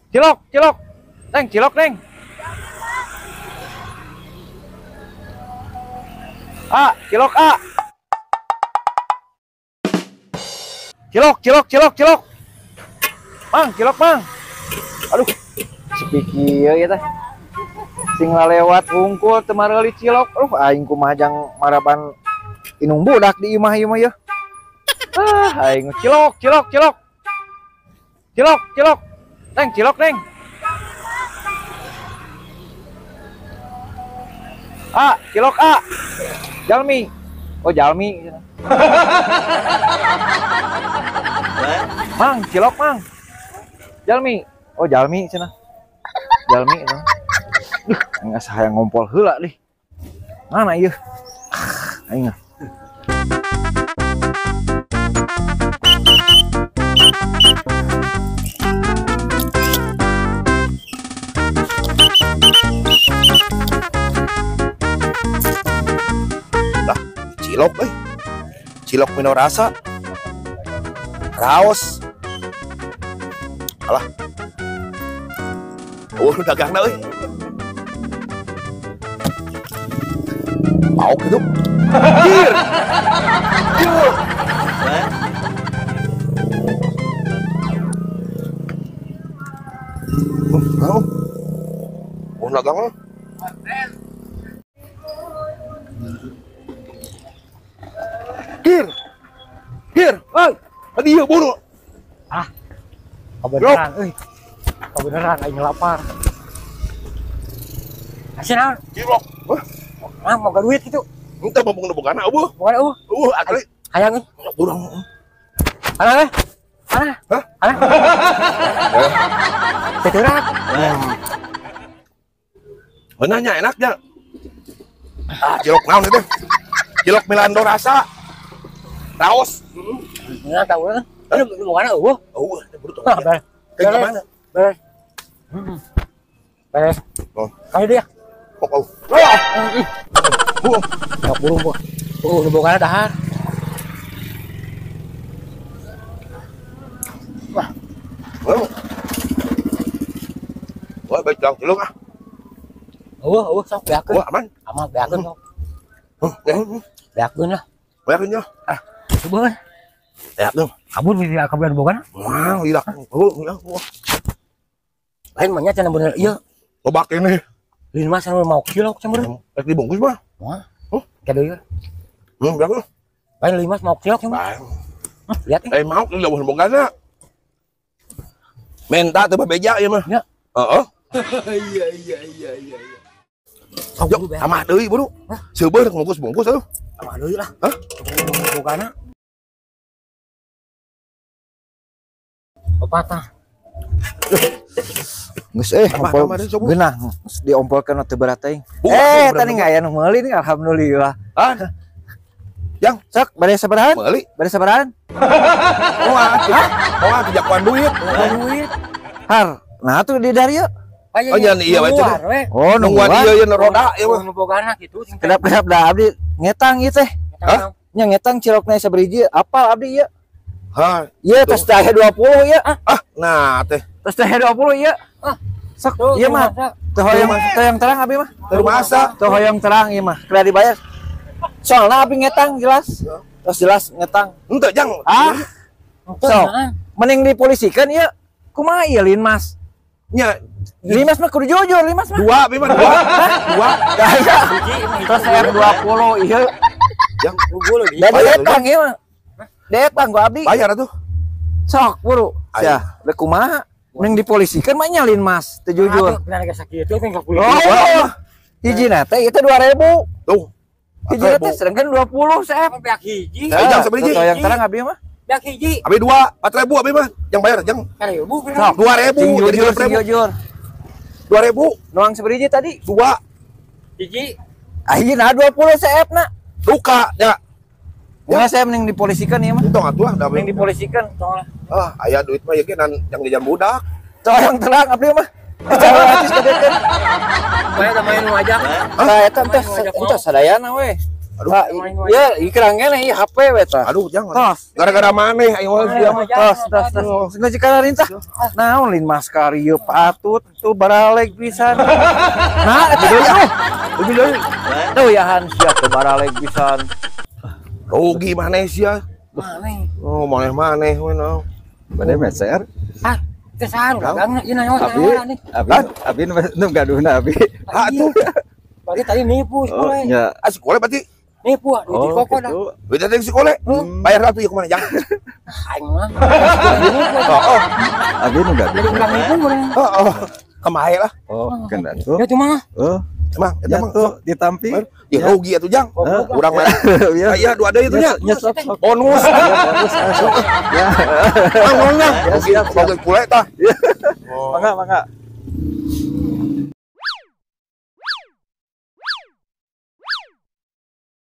Cilok, cilok. Neng, cilok, Neng. Cilok, Cilok, cilok, cilok, cilok. Mang, cilok, Mang. Aduh, sepikir ya teh. Sing lewat hungkul teu mareuli cilok. Aing kumaha jang maraban inung budak di imah-imah ya. Aing cilok, cilok, cilok. Cilok, cilok. Neng, cilok, Neng. Cilok, Jalmi. Oh, Jalmi. Mang, cilok, Mang. Jalmi. Oh, Jalmi cenah. Jalmi cenah. Enggak saya ngompol heula deh. Mana ieu? Aing. Cilok cilok mino rasa raos alah dagangna mau gitu dir mau dagang Hir, tadi ya buru. Kebeneran, kebeneran, aing lapar. Asyik cilok. Mau ke duit itu. Entah mau bukan eueuh. Bukan Asli. Hayang Burung. Ana. Hah? Ana. Teterak. Benarnya enaknya. Cilok naon itu? Cilok Milando rasa. Raos. Enggak tahu kan. Lu mau mana eueuh? Eueuh, buru tuh. Beres. Ke mana? Beres. Beres. Oh. Kayu dia. Oh. Burung gua. Lu bukan dahar. Wah. Wah, baik dong, cilok ah. Sok beakeun. Wah, aman. Aman beakeun sok. Beakeun lah. Beakeun nya. Coba. Ya tuh. Kabur bisa kabar bogan. Wah, lidak. Lain mah nya cenah bener ieu. Lobak ini. Lin mas anu mau cilok cenah bener. Rek dibungkus mah. Wah. Kado ieu. Beakeun. Lain lin mas mau cilok cenah. Lihat mau lu lawan bogana. Menta teu beja ieu mah. Ya. Heeh. Iya. Sok, sama deui buru. Seubeuh rek bungkus-bungkus atuh. Sama deui lah. Hah? Bogana. Pepatah. Geus ompol geunah diompolkeun teu berat teuing. Tadi aya nu meuli nih alhamdulillah. Yang sok bade sabarahan? Meuli. Bade sabarahan? Moal kejakuan duit. Duit. Har, nah tuh di dari yeuh. Oh nya iya we cenah. Oh nungguan ieu yen roda ieu mah. Bogana kitu. Kedap-kedap da abdi ngetang ieu teh. Hah? Nya ngetang cilokna sabriji apal abdi ieu. Hah. Ieu tos teh 20 ieu. Nah teh. Tos teh 20 ieu. Sok ieu mah. Teu hoyong terang abdi mah. Teu masa. Teu hoyong terang ieu mah. Kada dibayar. Soalna abdi ngetang jelas. Terus jelas ngetang. Henteu jang. Sok. Mending dipolisikan ieu. Kumaha ieu Lin Mas? Nya Limas mah kudu jujur, Limas mah. Dua, memang dua. Dua. Gaya. Terus saya 20 iya. Yang 20 lagi. Dari etang ieu mah. Detang gua abdi. Bayar atuh. Sok buru. Sia, da kumaha? Mending dipolisikan mah nyalin Mas, teu jujur. Benar geus sakitu kan 40. Oh. Hijina teh itu 2000. Tuh. Hijina teh sedangkan 20 saep. Beak hiji. Jang sabaraha hiji? Yang terang abdi mah. Beak hiji. Abi 2, 4.000 abi mah. Yang bayar jang. 1000. Sok 2000. Sing jujur, sing jujur. 2000. Nuang sabaraha tadi? 2. Hiji. Hijina 20 saepna. Duka ya. Ya saya mending dipolisikan ieu mah. Untung atuh da Mending dipolisikan tong lah. Aya duit mah ye ge yang di jam budak. Tong yang terang abdi mah. Cara artis kadekeun. Bae da main wajah. Eta teh sadayana we. Aduh. Ya, ikrangnya nih HP beta. Aduh, jangan. Tos. Gara-gara maneh ayo dia mah. Tos. Nggak jika rintah. Naon lin maskar ieu patut tuh baraleg pisan. Nah, itu deui ah. Lebih deui. Tuh yahan sia teu baraleg pisan. Rugi maneh sia. Maneh. Oh, maneh we naon. Maneh meser. Ah, kesaru dagang ieu naon Abi nu gaduhna abi. Ah tuh. Bari tadi nipu Oh, sekolah. nya. Ah sekolah berarti. Nipu di koko dah. gitu. Beda dari sekolah. Bayar atuh ya kemana jangan. Aing mah. Oh, Abi nu gaduh. Jadi ulang nipu urang. oh. Kemahe lah. Oh, kena tuh. Ya cuma Oh, Emang eta ya mah tuh ditampi. ya rugi atuh jang. Urang mah. Ya. Iya, dua deui itu nya. Nyesot. Bonus. Ya. Mang, rugi kule tah. Mangga.